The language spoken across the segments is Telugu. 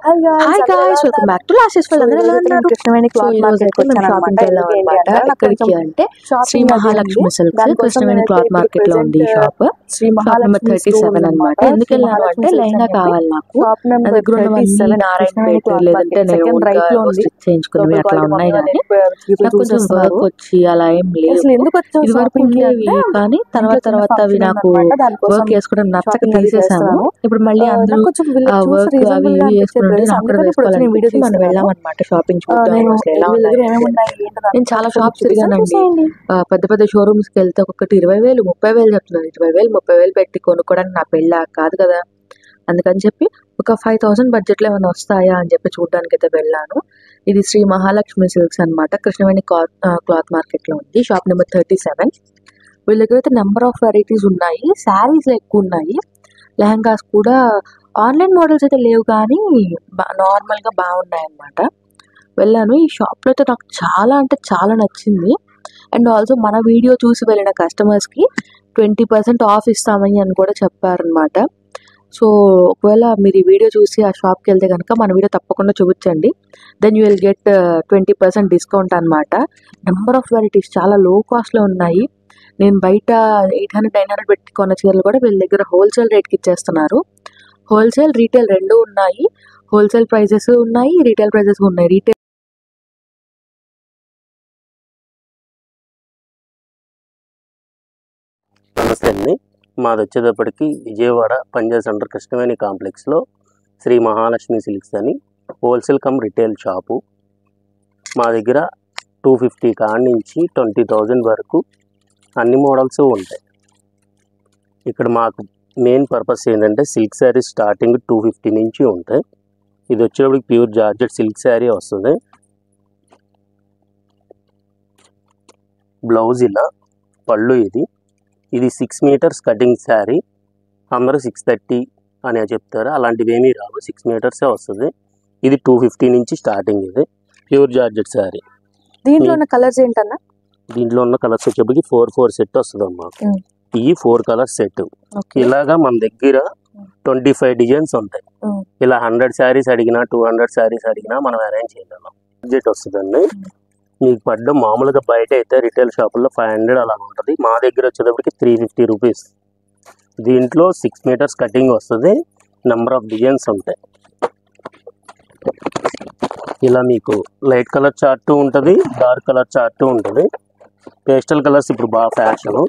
Hi guys, welcome back to last Krishnaveni cloth market shopping వెళ్ళామన్నమాట. ఎక్కడికి అంటే Shri Mahalakshmi silks Krishnaveni cloth market లో ఉంది షాప్. షాప్ నెంబర్ 37 అన్నమాట. ఎందుకు వెళ్ళాను అంటే లెహంగా కావాలి నాకు. నా దగ్గర ఉన్నవన్నీ నారాయణపేట లేదంటే నేను స్టిచ్ చేయించుకున్నవి అట్లా ఉన్నాయి, కానీ నాకు కొంచెం వర్క్ వచ్చి అలా ఏం లేదు. ఇది వరకు ఉండేవి కానీ తర్వాత అవి నాకు వర్క్ వేసుకోవడం నచ్చక తీసేసాను. ఇప్పుడు మళ్ళీ అందరూ వర్క్ అవి ఇవి వేసుకుంటే నాకు కూడా వేసుకోవాలని మనం వెళ్ళామన్నమాట షాపింగ్ చూద్దాం. నేను చాలా షాప్స్ తిరిగానండి. పెద్ద పెద్ద షోరూమ్స్ కి వెళ్తే ఒక్కొక్కటి 20,000 30,000 చెప్తున్నారు. 20,000 30,000 పెట్టి కొనుక్కోవడానికి నా పెళ్ళ కాదు కదా. అందుకని చెప్పి ఒక 5,000 బడ్జెట్ లో ఏమైనా వస్తాయా అని చెప్పి చూడడానికి అయితే వెళ్ళాను. ఇది శ్రీ మహాలక్ష్మి సిల్క్స్ అన్నమాట. కృష్ణవేణి క్లాత్ మార్కెట్ లో ఉంది. Shop number 37. వీళ్ళ దగ్గర అయితే నెంబర్ ఆఫ్ వెరైటీస్ ఉన్నాయి. శారీస్ ఎక్కువ ఉన్నాయి. లెహంగాస్ కూడా ఆన్లైన్ మోడల్స్ అయితే లేవు, కానీ నార్మల్గా బాగున్నాయి అన్నమాట. వెళ్ళాను. ఈ షాప్లో అయితే నాకు చాలా అంటే చాలా నచ్చింది. అండ్ ఆల్సో మన వీడియో చూసి వెళ్ళిన కస్టమర్స్కి 20% ఆఫ్ ఇస్తామని అని కూడా చెప్పారనమాట. సో ఒకవేళ మీరు ఈ వీడియో చూసి ఆ షాప్కి వెళ్తే కనుక మన వీడియో తప్పకుండా చూపించండి. Then you will get 20% discount అనమాట. నెంబర్ ఆఫ్ వెరైటీస్ చాలా లో కాస్ట్లో ఉన్నాయి. నేను బయట 800-900 పెట్టి కొన్న చీరలు కూడా వీళ్ళ దగ్గర హోల్సేల్ రేట్కి ఇచ్చేస్తున్నారు. హోల్సేల్ రీటైల్ రెండు ఉన్నాయి. హోల్సేల్ ప్రైజెస్ ఉన్నాయి, రీటైల్ ప్రైజెస్ ఉన్నాయి. రీటైల్ నమస్తే అండి. మాది వచ్చేటప్పటికి విజయవాడ పంజాబ్ సెంటర్ కృష్ణవేణి కాంప్లెక్స్లో శ్రీ మహాలక్ష్మి సిల్క్స్ అని హోల్సేల్ కమ్ రిటైల్ షాపు. మా దగ్గర 250 కాడి నుంచి 20,000 వరకు అన్ని మోడల్స్ ఉంటాయి. ఇక్కడ మాకు మెయిన్ పర్పస్ ఏంటంటే సిల్క్ శారీ స్టార్టింగ్ 250 నుంచి ఉంటాయి. ఇది వచ్చేటప్పటికి ప్యూర్ జార్జెట్ సిల్క్ శారీ వస్తుంది. బ్లౌజ్ ఇలా, పళ్ళు ఇది 6 మీటర్స్ కటింగ్ శారీ. అందరూ 630 అని చెప్తారు, అలాంటివి ఏమీ రావు. 6 మీటర్సే వస్తుంది. ఇది 250 నుంచి స్టార్టింగ్. ఇది ప్యూర్ జార్జెట్ శారీ. దీంట్లో ఉన్న కలర్స్ ఏంటన్నా? దీంట్లో ఉన్న కలర్స్ వచ్చేప్పటికి 4 సెట్ వస్తుంది అమ్మా. ఈ 4 కలర్ సెట్. ఇలాగా మన దగ్గర 25 డిజైన్స్ ఉంటాయి. ఇలా 100 శారీస్ అడిగినా 200 శారీస్ అడిగినా మనం అరేంజ్ చేయగలం. బడ్జెట్ వస్తుందండి. మీకు పడ్డం మామూలుగా బయట అయితే రిటైల్ షాపుల్లో 500 అలా ఉంటుంది. మా దగ్గర వచ్చేటప్పటికి 350 రూపీస్. దీంట్లో 6 మీటర్స్ కటింగ్ వస్తుంది. నెంబర్ ఆఫ్ డిజైన్స్ ఉంటాయి. ఇలా మీకు లైట్ కలర్ చార్ట్ ఉంటుంది, డార్క్ కలర్ చార్ట్ ఉంటుంది. పేస్టల్ కలర్స్ ఇప్పుడు బాగా ఫ్యాషను.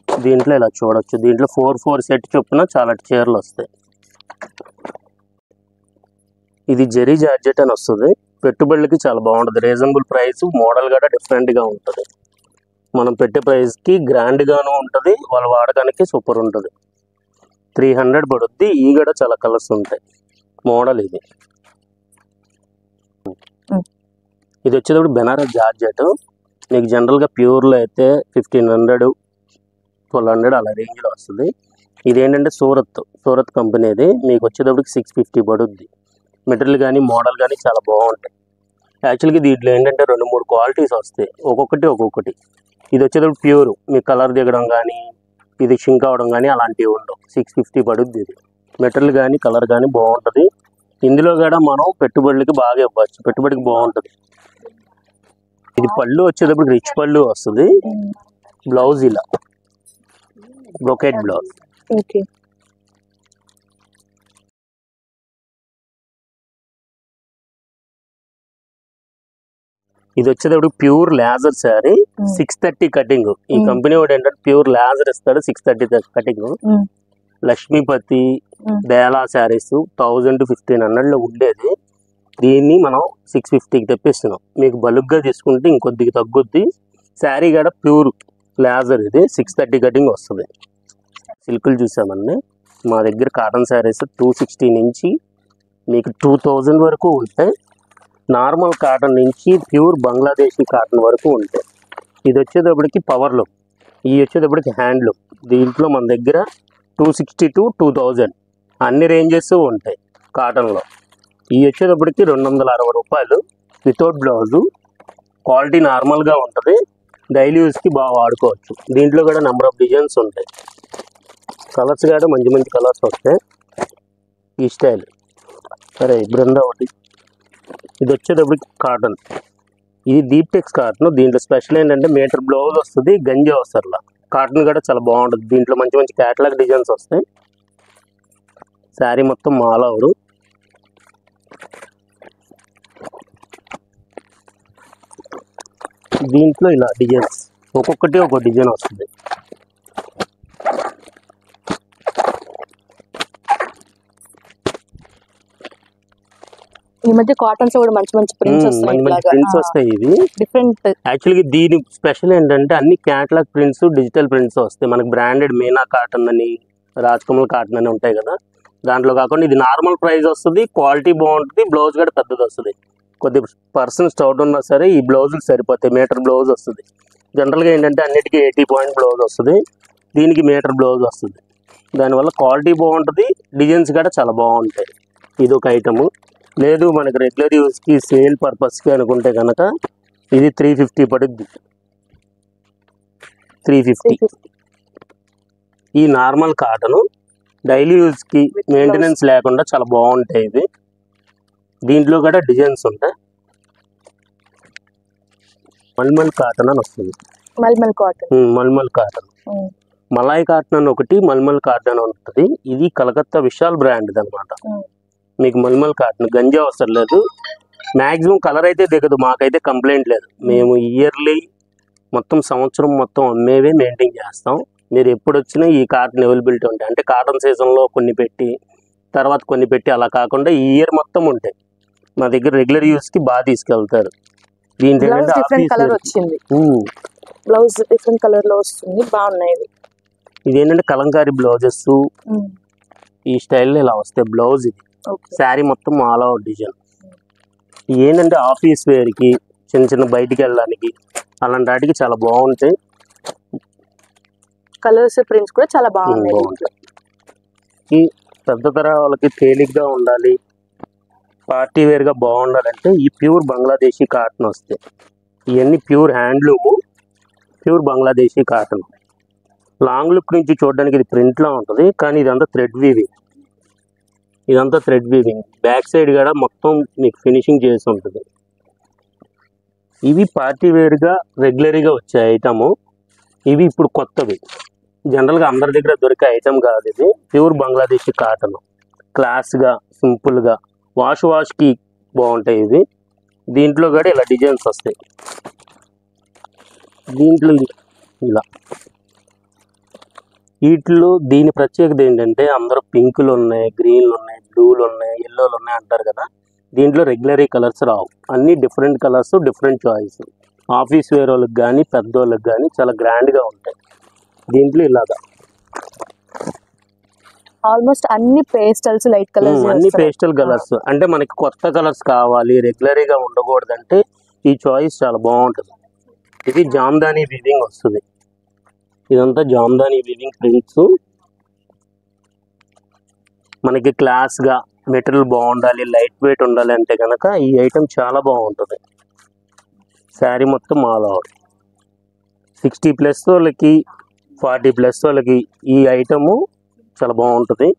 దీంట్లో ఇలా చూడొచ్చు. దీంట్లో 4 సెట్ చొప్పున చాలా చీరలు వస్తాయి. ఇది జెరీ జార్జెట్ అని వస్తుంది. పెట్టుబడులకి చాలా బాగుంటుంది. రీజనబుల్ ప్రైస్, మోడల్ కూడా డిఫరెంట్గా ఉంటుంది. మనం పెట్టే ప్రైస్కి గ్రాండ్గాను ఉంటుంది, వాళ్ళ వాడకానికి సూపర్ ఉంటుంది. 300 పడుద్ది. ఈ కూడా చాలా కలర్స్ ఉంటాయి. మోడల్ ఇది వచ్చేటప్పుడు బెనారస్ జార్జెట్. మీకు జనరల్గా ప్యూర్లో అయితే 1500 1200 అలా రేంజ్లో వస్తుంది. ఇదేంటంటే సూరత్ కంపెనీది. మీకు వచ్చేటప్పటికి 650 పడుద్ది. మెటీరియల్ కానీ మోడల్ కానీ చాలా బాగుంటాయి. యాక్చువల్గా దీంట్లో ఏంటంటే 2-3 క్వాలిటీస్ వస్తాయి, ఒక్కొక్కటి. ఇది వచ్చేటప్పుడు ప్యూర్, మీకు కలర్ దిగడం కానీ ఇది షింక్ అవడం కానీ అలాంటివి ఉండవు. 650 పడుద్ది. ఇది మెటీరియల్ కానీ కలర్ కానీ బాగుంటుంది. ఇందులో కూడా మనం పెట్టుబడులకి బాగా ఇవ్వచ్చు. పెట్టుబడికి బాగుంటుంది. ఇది పళ్ళు వచ్చేటప్పుడు రిచ్ పళ్ళు వస్తుంది. బ్లౌజ్ ఇలా బ్రొకెట్ బ్లౌజ్. ఓకే. ఇది వచ్చేటప్పుడు ప్యూర్ లేజర్ శారీ. 630 కటింగ్. ఈ కంపెనీ వాడు ఏంటంటే ప్యూర్ లేజర్ ఇస్తాడు. 630 కటింగ్. లక్ష్మీపతి బేలా శారీస్ 1000 to 1500 ఉండేది. దీన్ని మనం 650కి తెప్పిస్తున్నాం. మీకు బల్క్గా తీసుకుంటే ఇంకొద్దిగా తగ్గుద్ది. శారీ కూడా ప్యూర్ లేజర్. ఇది 630 కటింగ్ వస్తుంది. సిల్కులు చూసామండి. మా దగ్గర కాటన్ శారీస్ 260 నుంచి మీకు 2000 వరకు ఉంటాయి. నార్మల్ కాటన్ నుంచి ప్యూర్ బంగ్లాదేశీ కాటన్ వరకు ఉంటాయి. ఇది వచ్చేటప్పటికి పవర్లో, ఈ వచ్చేటప్పటికి హ్యాండ్లూమ్. దీంట్లో మన దగ్గర 260 to 2000 అన్ని రేంజెస్ ఉంటాయి కాటన్లో. ఈ వచ్చేటప్పటికి 260 రూపాయలు వితౌట్ బ్లౌజు. క్వాలిటీ నార్మల్గా ఉంటుంది. డైలీ యూస్కి బాగా వాడుకోవచ్చు. దీంట్లో కూడా నెంబర్ ఆఫ్ డిజైన్స్ ఉంటాయి. కలర్స్ కూడా మంచి కలర్స్ వస్తాయి. ఈ స్టైల్ సరే బృందా ఒకటి. ఇది వచ్చేటప్పటికి కాటన్, ఇది డీప్ టెక్స్ కాటన్. దీంట్లో స్పెషల్ ఏంటంటే మీటర్ బ్లౌజ్ వస్తుంది, గంజి వస్తుంది. కాటన్ కూడా చాలా బాగుంటుంది. దీంట్లో మంచి మంచి క్యాటలాగ్ డిజైన్స్ వస్తాయి. శారీ మొత్తం ఆల్ ఓవర్. దీంట్లో ఇలా డిజైన్స్ ఒక్కొక్కటి ఒక్కొక్క డిజైన్ వస్తుంది. ఈ మధ్య కాటన్స్ కూడా మంచి మంచి ప్రింట్స్ మంచి మంచి ప్రింట్స్ వస్తాయి. ఇవి డిఫరెంట్. యాక్చువల్గా దీని స్పెషల్ ఏంటంటే అన్ని క్యాటలాగ్ ప్రింట్స్, డిజిటల్ ప్రింట్స్ వస్తాయి. మనకి బ్రాండెడ్ మీనా కాటన్ అని, రాజ్కమల్ కాటన్ అని ఉంటాయి కదా, దాంట్లో కాకుండా ఇది నార్మల్ ప్రైస్ వస్తుంది, క్వాలిటీ బాగుంటుంది, బ్లౌజ్ కూడా పెద్దది వస్తుంది. కొద్ది పర్సన్స్ డౌట్ ఉన్నా సరే ఈ బ్లౌజుకి సరిపోతాయి. మీటర్ బ్లౌజ్ వస్తుంది. జనరల్గా ఏంటంటే అన్నిటికీ 80 పాయింట్ బ్లౌజ్ వస్తుంది, దీనికి మీటర్ బ్లౌజ్ వస్తుంది. దానివల్ల క్వాలిటీ బాగుంటుంది, డిజైన్స్ కూడా చాలా బాగుంటాయి. ఇది ఒక ఐటము. లేదు మనకి రెగ్యులర్ యూస్కి సేల్ పర్పస్కి అనుకుంటే కనుక ఇది 350 పడుద్ది. 350. ఈ నార్మల్ కాటను డైలీ యూస్కి మెయింటెనెన్స్ లేకుండా చాలా బాగుంటాయి. ఇది దీంట్లో కూడా డిజైన్స్ ఉంటాయి. మల్మల్ కాటన్ అని వస్తుంది. Mulmul cotton. Mulmul cotton, malai cotton అని ఒకటి, మల్మల్ కాటన్ అని ఉంటుంది. ఇది కలకత్తా విశాల్ బ్రాండ్ అనమాట. మీకు మల్మల్ కాటన్ గంజా అవసరం లేదు. మ్యాక్సిమం కలర్ అయితే దిగదు, మాకైతే కంప్లైంట్ లేదు. మేము ఇయర్లీ మొత్తం సంవత్సరం మొత్తం అమ్మేవే మెయింటైన్ చేస్తాం. మీరు ఎప్పుడు వచ్చినా ఈ కాటన్ అవైలబిలిటీ ఉంటాయి. అంటే కాటన్ సీజన్లో కొన్ని పెట్టి తర్వాత కొన్ని పెట్టి అలా కాకుండా ఈ ఇయర్ మొత్తం ఉంటాయి. మా దగ్గర రెగ్యులర్ యూస్కి బాగా తీసుకెళ్తారు. దీంట్లో డిఫరెంట్ కలర్ వచ్చింది, బ్లౌజ్ డిఫరెంట్ కలర్ లో వస్తుంది, బాగున్నాయి. ఇదేంటంటే కలంకారీ బ్లౌజెస్ ఈ స్టైల్లో ఇలా వస్తాయి. బ్లౌజ్ ఇది, శారీ మొత్తం ఆల్ ఓవర్ డిజైన్. ఏంటంటే ఆఫీస్ వేర్కి, చిన్న చిన్న బయటికి వెళ్ళడానికి అలాంటి వాటికి చాలా బాగుంటాయి. కలర్స్ ప్రింట్స్ కూడా చాలా బాగుంటాయి. ఈ పెద్ద తర వాళ్ళకి తేలిగ్గా ఉండాలి, పార్టీ వేర్గా బాగుండాలంటే ఈ ప్యూర్ బంగ్లాదేశీ కాటన్ వస్తాయి. ఇవన్నీ pure handloom, pure Bangladeshi cotton. Long look నుంచి చూడడానికి ఇది ప్రింట్లో ఉంటుంది, కానీ ఇదంతా థ్రెడ్ వీవింగ్. ఇదంతా థ్రెడ్ వీవింగ్. బ్యాక్ సైడ్ కూడా మొత్తం మీకు ఫినిషింగ్ చేసి ఉంటుంది. ఇవి పార్టీ వేర్గా రెగ్యులర్గా వచ్చే ఐటము. ఇవి ఇప్పుడు కొత్తవి, జనరల్గా అందరి దగ్గర దొరికే ఐటమ్ కాదు. ఇది ప్యూర్ బంగ్లాదేశీ కాటన్, క్లాస్గా సింపుల్గా వాష్కి బాగుంటాయి ఇవి. దీంట్లో కూడా ఇలా డిజైన్స్ వస్తాయి. దీంట్లో ఇలా వీటిలో దీని ప్రత్యేకత ఏంటంటే అందరూ పింకులు ఉన్నాయి, గ్రీన్లు ఉన్నాయి, బ్లూలు ఉన్నాయి, ఎల్లోలు ఉన్నాయి అంటారు కదా. దీంట్లో రెగ్యులరీ కలర్స్ రావు, అన్నీ different colours, different choice. Office wear వాళ్ళకి కానీ పెద్దోళ్ళకి కానీ చాలా గ్రాండ్గా ఉంటాయి. దీంట్లో ఇలాగా ఆల్మోస్ట్ అన్ని పేస్టల్స్, లైట్ కలర్స్, అన్ని పేస్టల్ కలర్స్. అంటే మనకి కొత్త కలర్స్ కావాలి, రెగ్యులర్గా ఉండకూడదంటే ఈ చాయిస్ చాలా బాగుంటుంది. ఇది జామ్దాని వీవింగ్ వస్తుంది. ఇదంతా జామ్దాని వీవింగ్ ప్రింట్స్. మనకి క్లాస్గా మెటీరియల్ బాగుండాలి, లైట్ వెయిట్ ఉండాలి అంటే కనుక ఈ ఐటమ్ చాలా బాగుంటుంది. శారీ మొత్తం ఆల్ ఓవర్. 60+ వాళ్ళకి, 40+ వాళ్ళకి ఈ ఐటము చాలా బాగుంటుంది.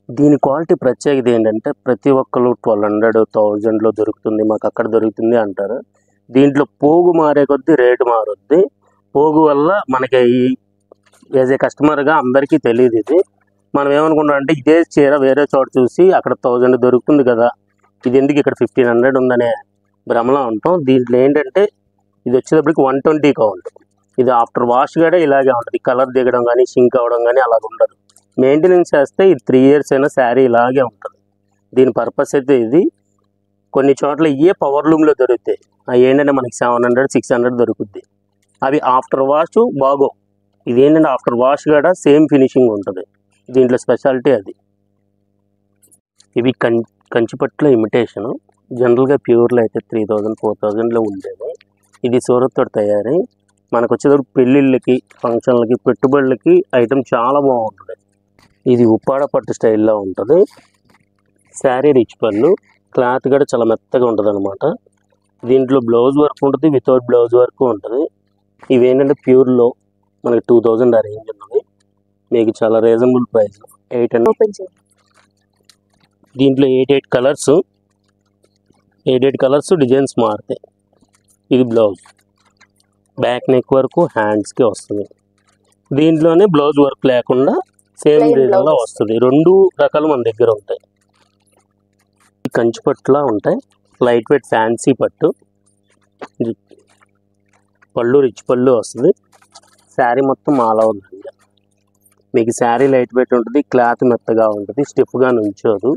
దీని క్వాలిటీ ప్రత్యేకత ఏంటంటే ప్రతి ఒక్కరు 1200, 1000లో దొరుకుతుంది, మాకు అక్కడ దొరుకుతుంది అంటారు. దీంట్లో పోగు మారే కొద్దీ రేటు మారుద్ది. పోగు వల్ల మనకి యాజ్ ఏ కస్టమర్గా అందరికీ తెలియదు. ఇది మనం ఏమనుకుంటాం అంటే ఇదే చీర వేరే చోట చూసి అక్కడ 1000 దొరుకుతుంది కదా, ఇది ఎందుకు ఇక్కడ 1500 ఉందనే భ్రమలో ఉంటాం. దీంట్లో ఏంటంటే ఇది వచ్చేటప్పటికి 120 కౌంట్. ఇది ఆఫ్టర్ వాష్ కూడా ఇలాగే ఉంటుంది. కలర్ దిగడం కానీ, షింక్ అవ్వడం కానీ అలాగ ఉండదు. మెయింటెనెన్స్ చేస్తే ఇది 3 years అయినా శారీ ఇలాగే ఉంటుంది. దీని పర్పస్ అయితే ఇది. కొన్ని చోట్ల ఇవే పవర్ లూమ్లో దొరుకుతాయి. అవి ఏంటంటే మనకి 700, 600 దొరుకుద్ది. అవి ఆఫ్టర్ వాష్ బాగో. ఇది ఏంటంటే ఆఫ్టర్ వాష్ కూడా సేమ్ ఫినిషింగ్ ఉంటుంది. దీంట్లో స్పెషాలిటీ అది. ఇవి కంచిపట్టులో ఇమిటేషను. జనరల్గా ప్యూర్లో అయితే 3000, 4000లో ఉండేది. ఇది సూరత్తో తయారై మనకు వచ్చేటప్పుడు పెళ్ళిళ్ళకి, ఫంక్షన్లకి, పెట్టుబడులకి ఐటమ్ చాలా బాగుంటుంది. ఇది ఉప్పాడ పట్టు స్టైల్లో ఉంటుంది. శారీ రిచ్ పళ్ళు, క్లాత్ కూడా చాలా మెత్తగా ఉంటుంది అనమాట. దీంట్లో బ్లౌజ్ వర్క్ ఉంటుంది, వితౌట్ బ్లౌజ్ వర్క్ ఉంటుంది. ఇవేంటంటే ప్యూర్లో మనకి 2000 ఆ రేంజ్ ఉన్నది. మీకు చాలా రీజనబుల్ ప్రైస్. 800. దీంట్లో 88 కలర్స్, 88 కలర్స్ డిజైన్స్ మారుతాయి. ఇది బ్లౌజ్, బ్యాక్ నెక్ వరకు హ్యాండ్స్కి వస్తుంది. దీంట్లోనే బ్లౌజ్ వర్క్ లేకుండా సేమ్ డిజైన్లో వస్తుంది. 2 రకాలు మన దగ్గర ఉంటాయి. కంచి పట్టులా ఉంటాయి, లైట్ వెయిట్ ఫ్యాన్సీ పట్టు. పళ్ళు రిచ్ పళ్ళు వస్తుంది. శారీ మొత్తం ఆల్ ఓవర్ ఉంది. మీకు శారీ లైట్ వెయిట్ ఉంటుంది, క్లాత్ మెత్తగా ఉంటుంది, స్టిఫ్గా నుంచోదు.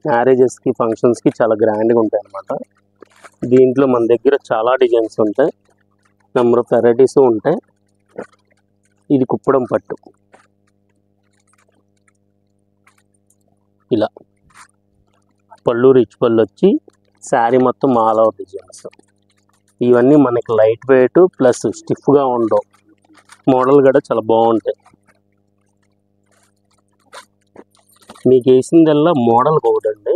మ్యారేజెస్కి ఫంక్షన్స్కి చాలా గ్రాండ్గా ఉంటాయి అన్నమాట. దీంట్లో మన దగ్గర చాలా డిజైన్స్ ఉంటాయి, నెంబర్ ఆఫ్ వెరైటీస్ ఉంటాయి. ఇది కుప్పడం పట్టు, ఇలా పళ్ళు రిచ్ పళ్ళు వచ్చి శారీ మొత్తం ఆల్ ఓవర్ డిజైన్స్. ఇవన్నీ మనకి లైట్ వెయిట్ ప్లస్ స్టిఫ్గా ఉండవు, మోడల్ కూడా చాలా బాగుంటాయి. మీకు వేసిందల్లా మోడల్ ఒకటండి.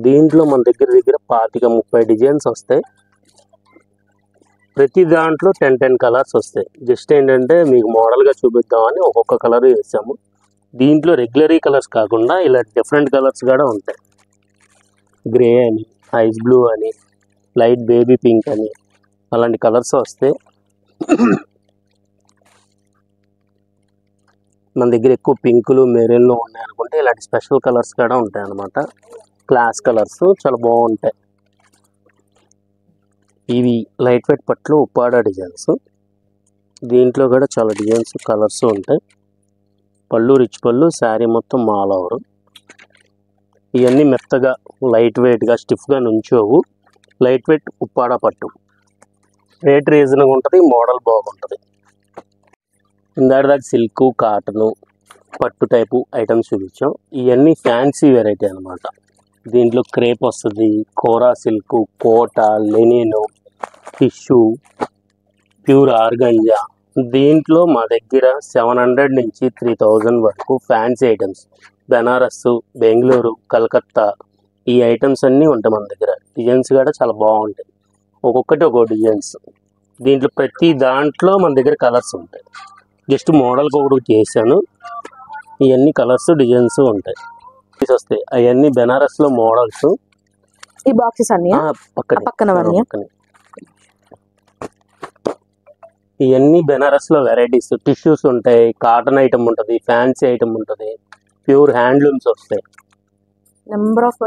దీంట్లో మన దగ్గర 25-30 డిజైన్స్ వస్తాయి. ప్రతి దాంట్లో 10 కలర్స్ వస్తాయి. జస్ట్ ఏంటంటే మీకు మోడల్గా చూపిద్దామని ఒక్కొక్క కలర్ వేసాము. దీంట్లో రెగ్యులరీ కలర్స్ కాకుండా ఇలా డిఫరెంట్ కలర్స్ కూడా ఉంటాయి. గ్రే అని, ఐస్ బ్లూ అని, లైట్ బేబీ పింక్ అని, అలాంటి కలర్స్ వస్తాయి. మన దగ్గర ఎక్కువ పింకులు మెరూన్లు ఉన్నాయి అనుకుంటే ఇలాంటి స్పెషల్ కలర్స్ కూడా ఉంటాయి అన్నమాట. క్లాస్ కలర్స్ చాలా బాగుంటాయి. ఇవి లైట్ వెయిట్ పట్లు ఉప్పాడ డిజైన్స్. దీంట్లో కూడా చాలా డిజైన్స్ కలర్స్ ఉంటాయి. పళ్ళు రిచ్ పళ్ళు, శారీ మొత్తం ఆల్ ఓవర్. ఇవన్నీ మెత్తగా లైట్ వెయిట్గా స్టిఫ్గా నుంచోవు. లైట్ వెయిట్ ఉప్పాడ పట్టు, రేట్ రీజనబుల్గా ఉంటుంది, మోడల్ బాగుంటుంది. ఇందాక సిల్క్, కాటను, పట్టు టైపు ఐటమ్స్ చూపించాం. ఇవన్నీ ఫ్యాన్సీ వెరైటీ అనమాట. దీంట్లో క్రేప్ వస్తుంది, కోరా సిల్క్, కోట, లెనిన్, టిష్యూ, ప్యూర్ ఆర్గంజా. దీంట్లో మా దగ్గర 700 నుంచి 3000 వరకు ఫ్యాన్సీ ఐటమ్స్, బెనారస్, బెంగళూరు, కలకత్తా, ఈ ఐటమ్స్ అన్నీ ఉంటాయి మన దగ్గర. డిజైన్స్ కూడా చాలా బాగుంటాయి, ఒక్కొక్కటి ఒక్కో డిజైన్స్. దీంట్లో ప్రతి దాంట్లో మన దగ్గర కలర్స్ ఉంటాయి. జస్ట్ మోడల్కి ఒకటి చేశాను. ఇవన్నీ కలర్స్ డిజైన్స్ ఉంటాయి, వస్తాయి. అవన్నీ బెనారస్లో మోడల్స్. ఈ బాక్సెస్ అన్ని పక్కన ఇవన్నీ బెనారస్లో వెరైటీస్. టిష్యూస్ ఉంటాయి, కాటన్ ఐటమ్ ఉంటుంది, ఫ్యాన్సీ ఐటమ్ ఉంటుంది, ప్యూర్ హ్యాండ్లూమ్స్ వస్తాయి. నెంబర్ ఆఫ్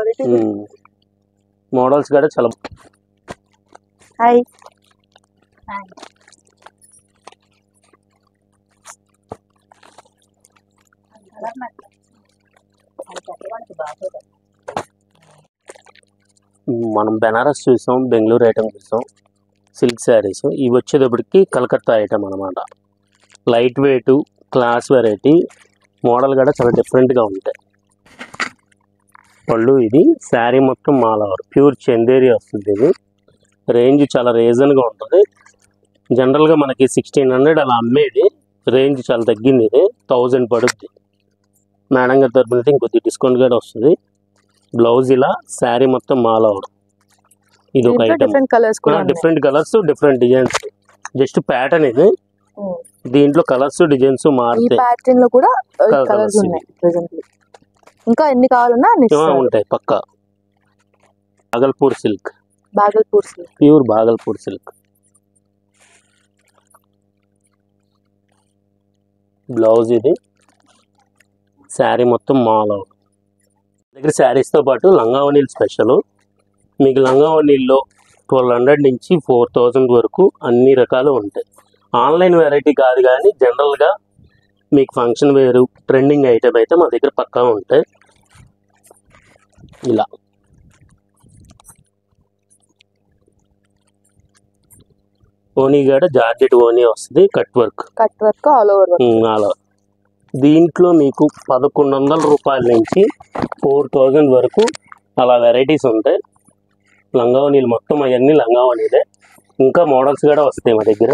మోడల్స్ కూడా చాలా. హాయ్, మనం బెనారస్ చూసాం, బెంగళూరు ఐటమ్ చూసాం, సిల్క్ శారీస్. ఇవి వచ్చేటప్పటికి కలకత్తా ఐటమ్ అనమాట. Light weight, class variety, model కూడా చాలా డిఫరెంట్గా ఉంటాయి. పళ్ళు ఇది, శారీ మొత్తం ఆల్ ఓవర్ ప్యూర్ చందేరి వస్తుంది. ఇది రేంజ్ చాలా రీజన్గా ఉంటుంది. జనరల్గా మనకి 1600 అలా అమ్మేది, రేంజ్ చాలా తగ్గింది. ఇది 1000 పడుద్ది. మేడం గారి తరపున అయితే ఇంకొద్ది డిస్కౌంట్ కూడా వస్తుంది. బ్లౌజ్ ఇలా, శారీ మొత్తం ఆల్ ఓవర్. ఇది ఒక item. Different colours, different designs. Just pattern ఇది. దీంట్లో కలర్స్ డిజైన్స్ మారుతాయి. ప్యాటర్న్ లో కూడా కలర్స్ ఉన్నాయి ప్రెజెంట్లీ. ఇంకా ఎన్ని కావాలన్నా ఉంటాయి పక్కా. Bhagalpur silk, Bhagalpur silk, pure Bhagalpur silk. Blouse ఇది, శారీ మొత్తం ఆల్ ఓవర్. దగ్గర శారీస్తో పాటు లంగావనీలు స్పెషల్. మీకు లంగావనీల్లో 1200 నుంచి 4000 వరకు అన్ని రకాలు ఉంటాయి. ఆన్లైన్ వెరైటీ కాదు, కానీ జనరల్గా మీకు ఫంక్షన్ వేరు, ట్రెండింగ్ ఐటమ్ అయితే మా దగ్గర పక్కా ఉంటాయి. ఇలా ఓనీ కూడా జార్జెట్ ఓనీ వస్తుంది, కట్ వర్క్ ఆల్ ఓవర్. దీంట్లో మీకు 1100 రూపాయల నుంచి 4000 వరకు అలా వెరైటీస్ ఉంటాయి. లంగావనీలు మొత్తం అవన్నీ లంగావనీలే. ఇంకా మోడల్స్ కూడా వస్తాయి మా దగ్గర.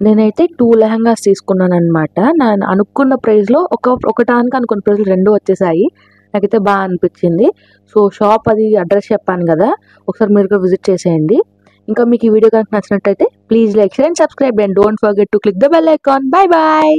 నేనైతే 2 లెహంగాస్ తీసుకున్నాను అనమాట. నేను అనుకున్న ప్రైస్లో ఒకటానికి అనుకున్న ప్రైస్లో 2 వచ్చేసాయి. నాకైతే బాగా అనిపించింది. సో షాప్ అది అడ్రస్ చెప్పాను కదా, ఒకసారి మీరు కూడా విజిట్ చేసేయండి. ఇంకా మీకు ఈ వీడియో కనుక నచ్చినట్టయితే please like, share and subscribe and don't forget to click the bell icon. Bye bye.